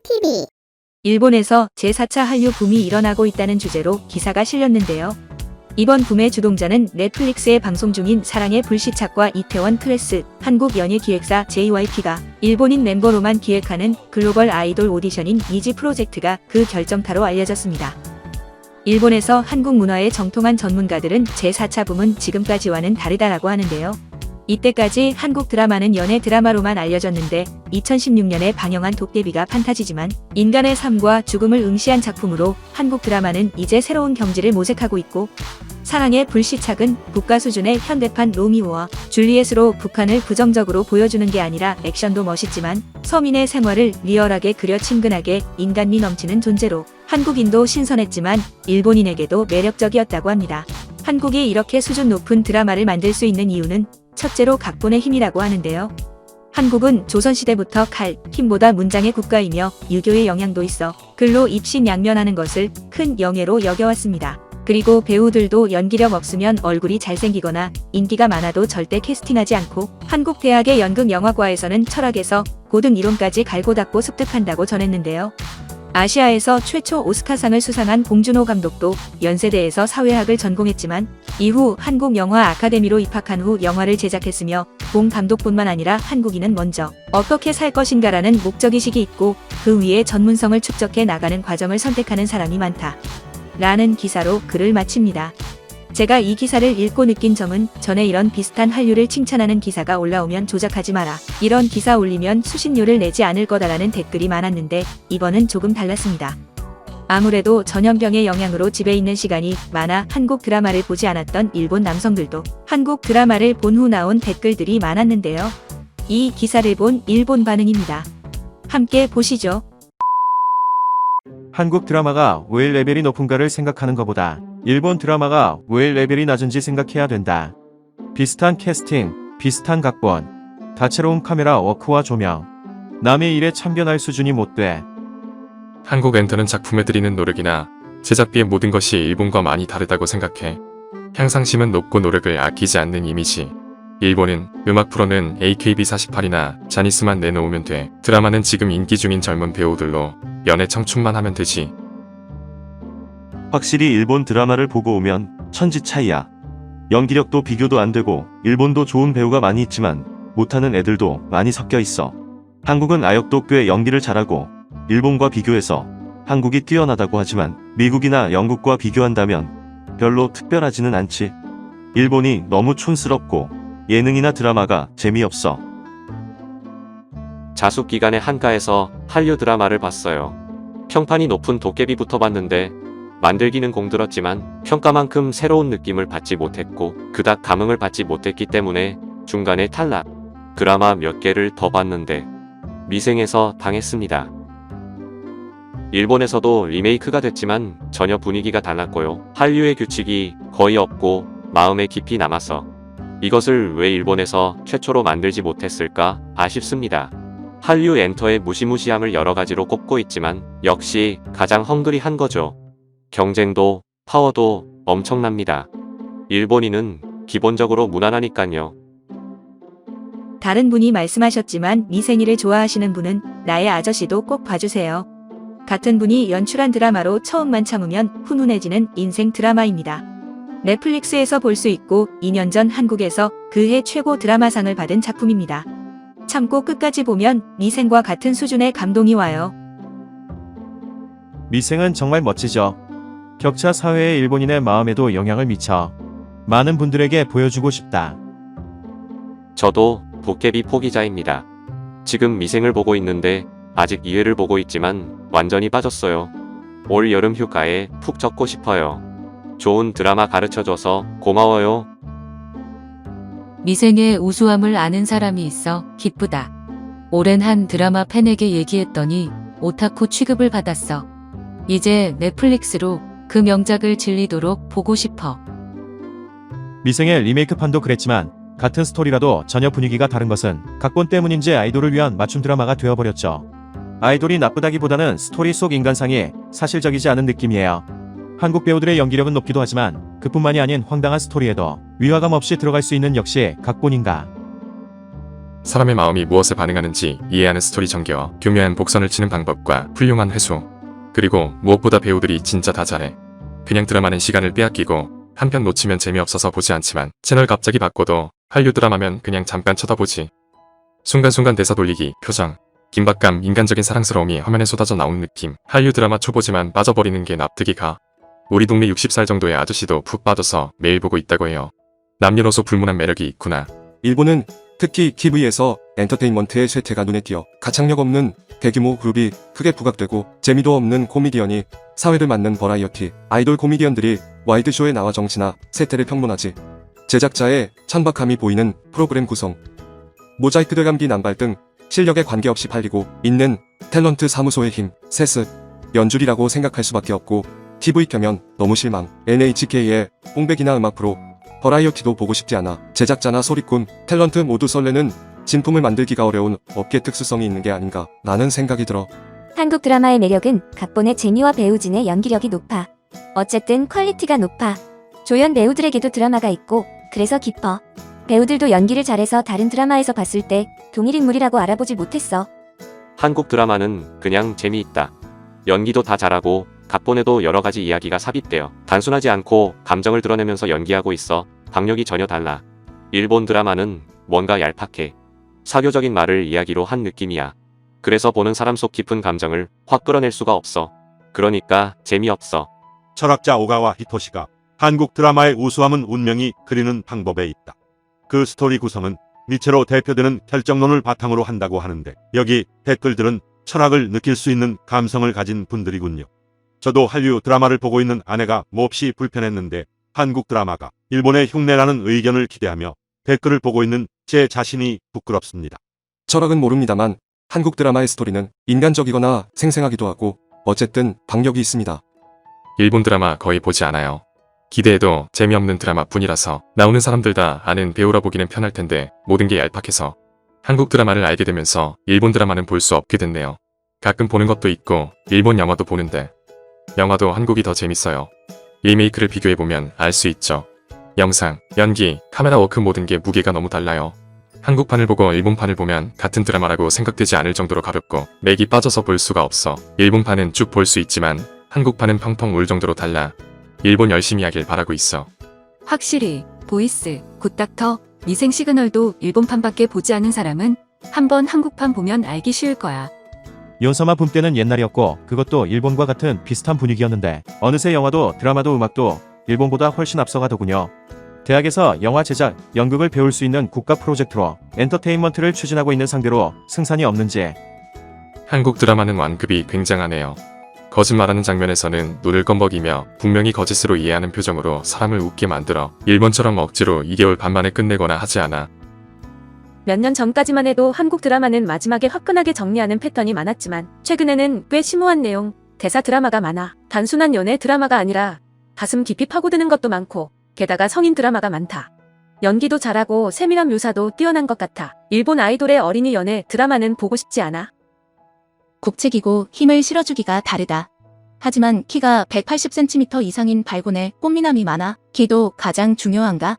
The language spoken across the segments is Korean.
TV. 일본에서 제4차 한류 붐이 일어나고 있다는 주제로 기사가 실렸는데요. 이번 붐의 주동자는 넷플릭스에 방송 중인 사랑의 불시착과 이태원 클래스, 한국 연예 기획사 JYP가 일본인 멤버로만 기획하는 글로벌 아이돌 오디션인 니지 프로젝트가 그 결정타로 알려졌습니다. 일본에서 한국 문화에 정통한 전문가들은 제4차 붐은 지금까지와는 다르다라고 하는데요. 이때까지 한국 드라마는 연애 드라마로만 알려졌는데 2016년에 방영한 도깨비가 판타지지만 인간의 삶과 죽음을 응시한 작품으로 한국 드라마는 이제 새로운 경지를 모색하고 있고, 사랑의 불시착은 국가 수준의 현대판 로미오와 줄리엣으로 북한을 부정적으로 보여주는 게 아니라 액션도 멋있지만 서민의 생활을 리얼하게 그려 친근하게 인간미 넘치는 존재로 한국인도 신선했지만 일본인에게도 매력적이었다고 합니다. 한국이 이렇게 수준 높은 드라마를 만들 수 있는 이유는 첫째로 각본의 힘이라고 하는데요. 한국은 조선시대부터 칼, 힘보다 문장의 국가이며 유교의 영향도 있어 글로 입신양면하는 것을 큰 영예로 여겨왔습니다. 그리고 배우들도 연기력 없으면 얼굴이 잘생기거나 인기가 많아도 절대 캐스팅하지 않고 한국 대학의 연극영화과에서는 철학에서 고등 이론까지 갈고 닦고 습득한다고 전했는데요. 아시아에서 최초 오스카상을 수상한 봉준호 감독도 연세대에서 사회학을 전공했지만 이후 한국영화 아카데미로 입학한 후 영화를 제작했으며 봉 감독뿐만 아니라 한국인은 먼저 어떻게 살 것인가라는 목적의식이 있고 그 위에 전문성을 축적해 나가는 과정을 선택하는 사람이 많다. 라는 기사로 글을 마칩니다. 제가 이 기사를 읽고 느낀 점은 전에 이런 비슷한 한류를 칭찬하는 기사가 올라오면 조작하지 마라. 이런 기사 올리면 수신료를 내지 않을 거다라는 댓글이 많았는데 이번은 조금 달랐습니다. 아무래도 전염병의 영향으로 집에 있는 시간이 많아 한국 드라마를 보지 않았던 일본 남성들도 한국 드라마를 본 후 나온 댓글들이 많았는데요. 이 기사를 본 일본 반응입니다. 함께 보시죠. 한국 드라마가 왜 레벨이 높은가를 생각하는 것보다 일본 드라마가 왜 레벨이 낮은지 생각해야 된다. 비슷한 캐스팅, 비슷한 각본, 다채로운 카메라 워크와 조명. 남의 일에 참견할 수준이 못 돼. 한국 엔터는 작품에 들이는 노력이나 제작비의 모든 것이 일본과 많이 다르다고 생각해. 향상심은 높고 노력을 아끼지 않는 이미지. 일본은 음악 프로는 AKB48이나 자니스만 내놓으면 돼. 드라마는 지금 인기 중인 젊은 배우들로 연애 청춘만 하면 되지. 확실히 일본 드라마를 보고 오면 천지 차이야. 연기력도 비교도 안 되고 일본도 좋은 배우가 많이 있지만 못하는 애들도 많이 섞여 있어. 한국은 아역도 꽤 연기를 잘하고 일본과 비교해서 한국이 뛰어나다고 하지만 미국이나 영국과 비교한다면 별로 특별하지는 않지. 일본이 너무 촌스럽고 예능이나 드라마가 재미없어. 자숙기간에 한가해서 한류 드라마를 봤어요. 평판이 높은 도깨비부터 봤는데 만들기는 공들었지만 평가만큼 새로운 느낌을 받지 못했고 그닥 감흥을 받지 못했기 때문에 중간에 탈락. 드라마 몇 개를 더 봤는데 미생에서 당했습니다. 일본에서도 리메이크가 됐지만 전혀 분위기가 달랐고요. 한류의 규칙이 거의 없고 마음에 깊이 남아서 이것을 왜 일본에서 최초로 만들지 못했을까 아쉽습니다. 한류 엔터의 무시무시함을 여러 가지로 꼽고 있지만 역시 가장 헝그리한 거죠. 경쟁도 파워도 엄청납니다. 일본인은 기본적으로 무난하니깐요. 다른 분이 말씀하셨지만 미생이를 좋아하시는 분은 나의 아저씨도 꼭 봐주세요. 같은 분이 연출한 드라마로 처음만 참으면 훈훈해지는 인생 드라마입니다. 넷플릭스에서 볼 수 있고 2년 전 한국에서 그해 최고 드라마상을 받은 작품입니다. 참고 끝까지 보면 미생과 같은 수준의 감동이 와요. 미생은 정말 멋지죠. 격차 사회의 일본인의 마음에도 영향을 미쳐 많은 분들에게 보여주고 싶다. 저도 도깨비 포기자입니다. 지금 미생을 보고 있는데 아직 2회를 보고 있지만 완전히 빠졌어요. 올 여름 휴가에 푹 젖고 싶어요. 좋은 드라마 가르쳐줘서 고마워요. 미생의 우수함을 아는 사람이 있어 기쁘다. 오랜 한 드라마 팬에게 얘기했더니 오타쿠 취급을 받았어. 이제 넷플릭스로 그 명작을 질리도록 보고 싶어. 미생의 리메이크판도 그랬지만 같은 스토리라도 전혀 분위기가 다른 것은 각본 때문인지 아이돌을 위한 맞춤 드라마가 되어버렸죠. 아이돌이 나쁘다기보다는 스토리 속 인간상이 사실적이지 않은 느낌이에요. 한국 배우들의 연기력은 높기도 하지만 그뿐만이 아닌 황당한 스토리에도 위화감 없이 들어갈 수 있는 역시 각본인가. 사람의 마음이 무엇에 반응하는지 이해하는 스토리 전개와 교묘한 복선을 치는 방법과 훌륭한 회수. 그리고 무엇보다 배우들이 진짜 다 잘해. 그냥 드라마는 시간을 빼앗기고 한 편 놓치면 재미없어서 보지 않지만 채널 갑자기 바꿔도 한류 드라마면 그냥 잠깐 쳐다보지. 순간순간 대사 돌리기, 표정, 긴박감, 인간적인 사랑스러움이 화면에 쏟아져 나오는 느낌. 한류 드라마 초보지만 빠져버리는 게 납득이 가. 우리 동네 60살 정도의 아저씨도 푹 빠져서 매일 보고 있다고 해요. 남녀노소 불문한 매력이 있구나. 일본은 특히 TV에서 엔터테인먼트의 쇠퇴가 눈에 띄어 가창력 없는 대규모 그룹이 크게 부각되고 재미도 없는 코미디언이 사회를 맡는 버라이어티 아이돌 코미디언들이 와이드쇼에 나와 정치나 세태를 평론하지. 제작자의 천박함이 보이는 프로그램 구성, 모자이크 들감기 남발 등 실력에 관계없이 팔리고 있는 탤런트 사무소의 힘, 셋을 연줄이라고 생각할 수밖에 없고 TV 켜면 너무 실망. NHK의 뽕백이나 음악 프로, 버라이어티도 보고 싶지 않아. 제작자나 소리꾼, 탤런트 모두 설레는 진품을 만들기가 어려운 업계 특수성이 있는 게 아닌가 라는 생각이 들어. 한국 드라마의 매력은 각본의 재미와 배우진의 연기력이 높아. 어쨌든 퀄리티가 높아. 조연 배우들에게도 드라마가 있고 그래서 깊어. 배우들도 연기를 잘해서 다른 드라마에서 봤을 때 동일 인물이라고 알아보지 못했어. 한국 드라마는 그냥 재미있다. 연기도 다 잘하고 각본에도 여러 가지 이야기가 삽입되어 단순하지 않고 감정을 드러내면서 연기하고 있어. 박력이 전혀 달라. 일본 드라마는 뭔가 얄팍해. 사교적인 말을 이야기로 한 느낌이야. 그래서 보는 사람 속 깊은 감정을 확 끌어낼 수가 없어. 그러니까 재미없어. 철학자 오가와 히토시가 한국 드라마의 우수함은 운명이 그리는 방법에 있다. 그 스토리 구성은 니체로 대표되는 결정론을 바탕으로 한다고 하는데 여기 댓글들은 철학을 느낄 수 있는 감성을 가진 분들이군요. 저도 한류 드라마를 보고 있는 아내가 몹시 불편했는데 한국 드라마가 일본의 흉내라는 의견을 기대하며 댓글을 보고 있는 제 자신이 부끄럽습니다. 철학은 모릅니다만 한국 드라마의 스토리는 인간적이거나 생생하기도 하고 어쨌든 박력이 있습니다. 일본 드라마 거의 보지 않아요. 기대해도 재미없는 드라마 뿐이라서 나오는 사람들 다 아는 배우라 보기는 편할 텐데 모든 게 얄팍해서 한국 드라마를 알게 되면서 일본 드라마는 볼 수 없게 됐네요. 가끔 보는 것도 있고 일본 영화도 보는데 영화도 한국이 더 재밌어요. 리메이크를 비교해보면 알 수 있죠. 영상, 연기, 카메라 워크 모든 게 무게가 너무 달라요. 한국판을 보고 일본판을 보면 같은 드라마라고 생각되지 않을 정도로 가볍고 맥이 빠져서 볼 수가 없어. 일본판은 쭉 볼 수 있지만 한국판은 펑펑 울 정도로 달라. 일본 열심히 하길 바라고 있어. 확실히 보이스, 굿닥터, 미생 시그널도 일본판밖에 보지 않은 사람은 한번 한국판 보면 알기 쉬울 거야. 연서마 붐 때는 옛날이었고 그것도 일본과 같은 비슷한 분위기였는데 어느새 영화도 드라마도 음악도 일본보다 훨씬 앞서가더군요. 대학에서 영화 제작, 연극을 배울 수 있는 국가 프로젝트로 엔터테인먼트를 추진하고 있는 상대로 승산이 없는지. 한국 드라마는 완급이 굉장하네요. 거짓말하는 장면에서는 눈을 껌벅이며 분명히 거짓으로 이해하는 표정으로 사람을 웃게 만들어 일본처럼 억지로 2개월 반 만에 끝내거나 하지 않아. 몇 년 전까지만 해도 한국 드라마는 마지막에 화끈하게 정리하는 패턴이 많았지만 최근에는 꽤 심오한 내용, 대사 드라마가 많아. 단순한 연애 드라마가 아니라 가슴 깊이 파고드는 것도 많고 게다가 성인 드라마가 많다. 연기도 잘하고 세밀한 묘사도 뛰어난 것 같아. 일본 아이돌의 어린이 연애 드라마는 보고 싶지 않아. 국책이고 힘을 실어주기가 다르다. 하지만 키가 180cm 이상인 발군에 꽃미남이 많아. 키도 가장 중요한가?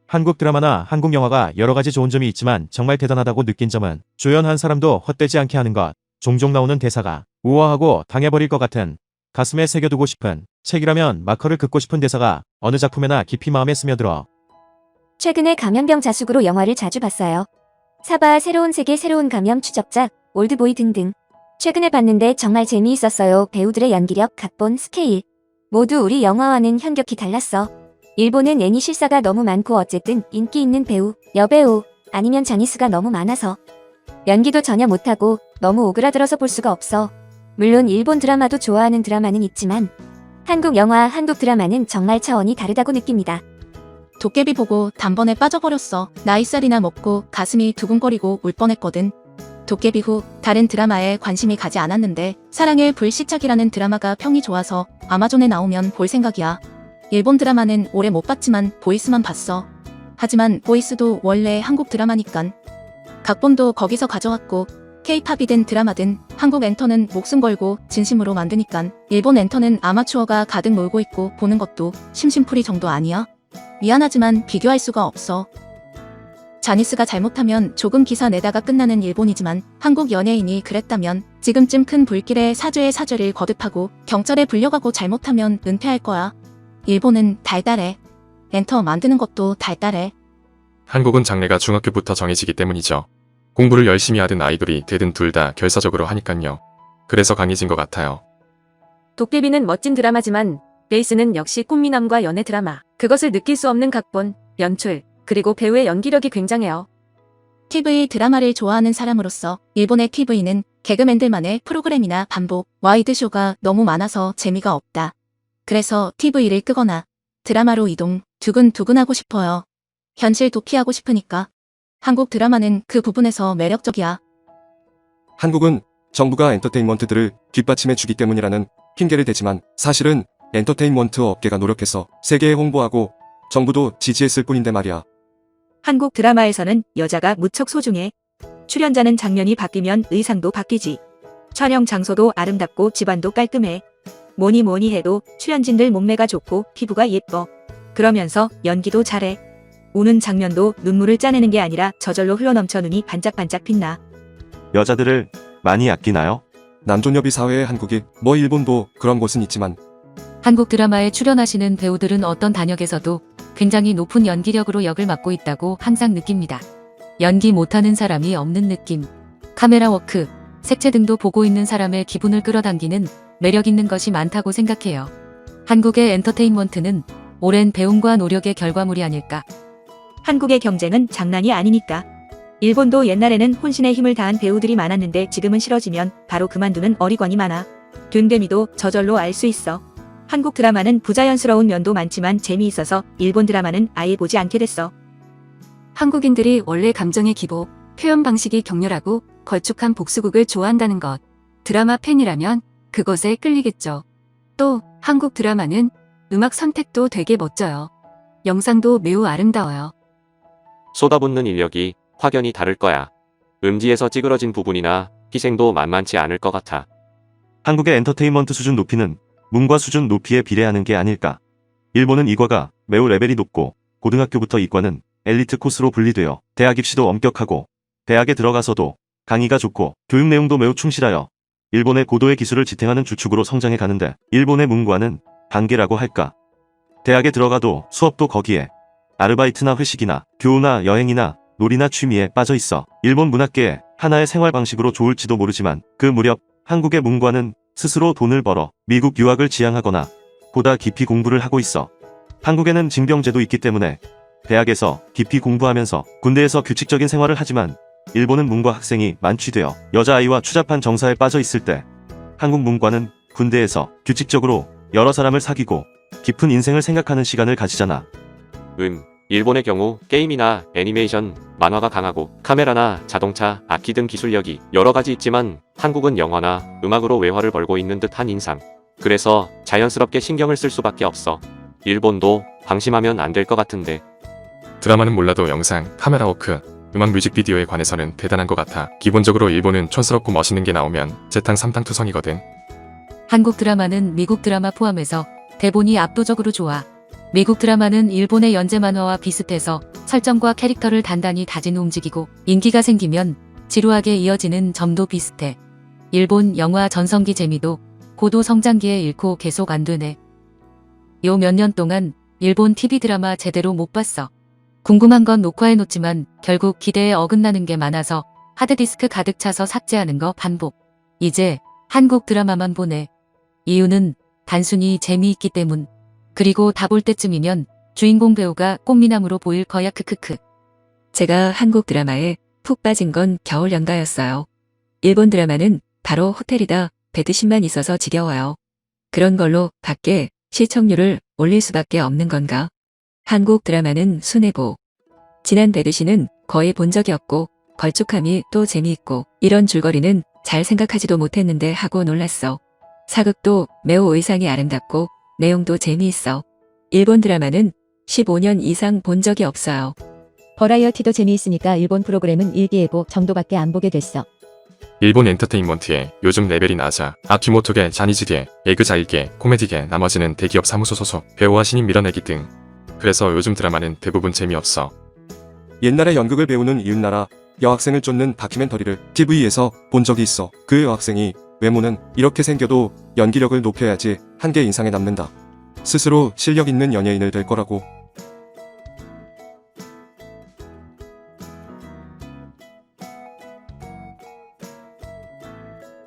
한국 드라마나 한국 영화가 여러 가지 좋은 점이 있지만 정말 대단하다고 느낀 점은 조연 한 사람도 헛되지 않게 하는 것. 종종 나오는 대사가 우아하고 당해버릴 것 같은, 가슴에 새겨두고 싶은, 책이라면 마커를 긋고 싶은 대사가 어느 작품에나 깊이 마음에 스며들어. 최근에 감염병 자숙으로 영화를 자주 봤어요. 사바, 새로운 세계, 새로운 감염, 추적자, 올드보이 등등. 최근에 봤는데 정말 재미있었어요. 배우들의 연기력, 각본, 스케일 모두 우리 영화와는 현격히 달랐어. 일본은 애니 실사가 너무 많고 어쨌든 인기 있는 배우, 여배우 아니면 장이수가 너무 많아서 연기도 전혀 못하고 너무 오그라들어서 볼 수가 없어. 물론 일본 드라마도 좋아하는 드라마는 있지만 한국 영화, 한국 드라마는 정말 차원이 다르다고 느낍니다. 도깨비 보고 단번에 빠져버렸어. 나이살이나 먹고 가슴이 두근거리고 울 뻔했거든. 도깨비 후 다른 드라마에 관심이 가지 않았는데 사랑의 불시착이라는 드라마가 평이 좋아서 아마존에 나오면 볼 생각이야. 일본 드라마는 오래 못 봤지만 보이스만 봤어. 하지만 보이스도 원래 한국 드라마니깐. 각본도 거기서 가져왔고 K-팝이든 드라마든 한국 엔터는 목숨 걸고 진심으로 만드니깐 일본 엔터는 아마추어가 가득 놀고 있고 보는 것도 심심풀이 정도 아니야? 미안하지만 비교할 수가 없어. 자니스가 잘못하면 조금 기사 내다가 끝나는 일본이지만 한국 연예인이 그랬다면 지금쯤 큰 불길에 사죄의 사죄를 거듭하고 경찰에 불려가고 잘못하면 은퇴할 거야. 일본은 달달해. 엔터 만드는 것도 달달해. 한국은 장래가 중학교부터 정해지기 때문이죠. 공부를 열심히 하든 아이돌이 되든 둘 다 결사적으로 하니깐요. 그래서 강해진 것 같아요. 도깨비는 멋진 드라마지만 베이스는 역시 꽃미남과 연애 드라마. 그것을 느낄 수 없는 각본, 연출, 그리고 배우의 연기력이 굉장해요. TV 드라마를 좋아하는 사람으로서 일본의 TV는 개그맨들만의 프로그램이나 반복, 와이드쇼가 너무 많아서 재미가 없다. 그래서 TV를 끄거나 드라마로 이동, 두근두근하고 싶어요. 현실 도피하고 싶으니까. 한국 드라마는 그 부분에서 매력적이야. 한국은 정부가 엔터테인먼트들을 뒷받침해주기 때문이라는 핑계를 대지만 사실은 엔터테인먼트 업계가 노력해서 세계에 홍보하고 정부도 지지했을 뿐인데 말이야. 한국 드라마에서는 여자가 무척 소중해. 출연자는 장면이 바뀌면 의상도 바뀌지. 촬영 장소도 아름답고 집안도 깔끔해. 뭐니 뭐니 해도 출연진들 몸매가 좋고 피부가 예뻐. 그러면서 연기도 잘해. 우는 장면도 눈물을 짜내는 게 아니라 저절로 흘러넘쳐 눈이 반짝반짝 빛나. 여자들을 많이 아끼나요? 남존여비 사회의 한국이 뭐 일본도 그런 곳은 있지만 한국 드라마에 출연하시는 배우들은 어떤 단역에서도 굉장히 높은 연기력으로 역을 맡고 있다고 항상 느낍니다. 연기 못하는 사람이 없는 느낌. 카메라 워크, 색채 등도 보고 있는 사람의 기분을 끌어당기는 매력 있는 것이 많다고 생각해요. 한국의 엔터테인먼트는 오랜 배움과 노력의 결과물이 아닐까. 한국의 경쟁은 장난이 아니니까. 일본도 옛날에는 혼신의 힘을 다한 배우들이 많았는데 지금은 싫어지면 바로 그만두는 어리광이 많아. 둔데미도 저절로 알 수 있어. 한국 드라마는 부자연스러운 면도 많지만 재미있어서 일본 드라마는 아예 보지 않게 됐어. 한국인들이 원래 감정의 기복, 표현 방식이 격렬하고 걸쭉한 복수극을 좋아한다는 것. 드라마 팬이라면 그것에 끌리겠죠. 또 한국 드라마는 음악 선택도 되게 멋져요. 영상도 매우 아름다워요. 쏟아붓는 인력이 확연히 다를 거야. 음지에서 찌그러진 부분이나 희생도 만만치 않을 것 같아. 한국의 엔터테인먼트 수준 높이는 문과 수준 높이에 비례하는 게 아닐까. 일본은 이과가 매우 레벨이 높고 고등학교부터 이과는 엘리트 코스로 분리되어 대학 입시도 엄격하고 대학에 들어가서도 강의가 좋고 교육 내용도 매우 충실하여 일본의 고도의 기술을 지탱하는 주축으로 성장해 가는데 일본의 문과는 단계라고 할까. 대학에 들어가도 수업도 거기에 아르바이트나 회식이나 교우나 여행이나 놀이나 취미에 빠져 있어 일본 문학계의 하나의 생활 방식으로 좋을지도 모르지만 그 무렵 한국의 문과는 스스로 돈을 벌어 미국 유학을 지향하거나 보다 깊이 공부를 하고 있어. 한국에는 징병제도 있기 때문에 대학에서 깊이 공부하면서 군대에서 규칙적인 생활을 하지만 일본은 문과 학생이 만취되어 여자아이와 추잡한 정사에 빠져 있을 때 한국 문과는 군대에서 규칙적으로 여러 사람을 사귀고 깊은 인생을 생각하는 시간을 가지잖아. 일본의 경우 게임이나 애니메이션, 만화가 강하고 카메라나 자동차, 악기 등 기술력이 여러 가지 있지만 한국은 영화나 음악으로 외화를 벌고 있는 듯한 인상. 그래서 자연스럽게 신경을 쓸 수밖에 없어. 일본도 방심하면 안 될 것 같은데. 드라마는 몰라도 영상, 카메라 워크, 음악 뮤직비디오에 관해서는 대단한 것 같아. 기본적으로 일본은 촌스럽고 멋있는 게 나오면 재탕 삼탕투성이거든. 한국 드라마는 미국 드라마 포함해서 대본이 압도적으로 좋아. 미국 드라마는 일본의 연재 만화와 비슷해서 설정과 캐릭터를 단단히 다진 움직이고 인기가 생기면 지루하게 이어지는 점도 비슷해. 일본 영화 전성기 재미도 고도 성장기에 잃고 계속 안 되네. 요 몇 년 동안 일본 TV 드라마 제대로 못 봤어. 궁금한 건 녹화해놓지만 결국 기대에 어긋나는 게 많아서 하드디스크 가득 차서 삭제하는 거 반복. 이제 한국 드라마만 보네. 이유는 단순히 재미있기 때문. 그리고 다 볼 때쯤이면 주인공 배우가 꽃미남으로 보일 거야 크크크. 제가 한국 드라마에 푹 빠진 건 겨울 연가였어요. 일본 드라마는 바로 호텔이다 배드신만 있어서 지겨워요. 그런 걸로 밖에 시청률을 올릴 수밖에 없는 건가? 한국 드라마는 순애보. 지난 배드신은 거의 본 적이 없고 걸쭉함이 또 재미있고 이런 줄거리는 잘 생각하지도 못했는데 하고 놀랐어. 사극도 매우 의상이 아름답고 내용도 재미있어. 일본 드라마는 15년 이상 본 적이 없어요. 버라이어티도 재미있으니까 일본 프로그램은 일기예보 정도밖에 안 보게 됐어. 일본 엔터테인먼트의 요즘 레벨이 낮아. 아키모토계, 자니즈계, 에그자일계, 코미디계, 나머지는 대기업 사무소 소속, 배우와 신인 밀어내기 등. 그래서 요즘 드라마는 대부분 재미없어. 옛날에 연극을 배우는 이웃나라 여학생을 쫓는 다큐멘터리를 TV에서 본 적이 있어. 그 여학생이 외모는 이렇게 생겨도 연기력을 높여야지 한 게 인상에 남는다. 스스로 실력 있는 연예인을 될 거라고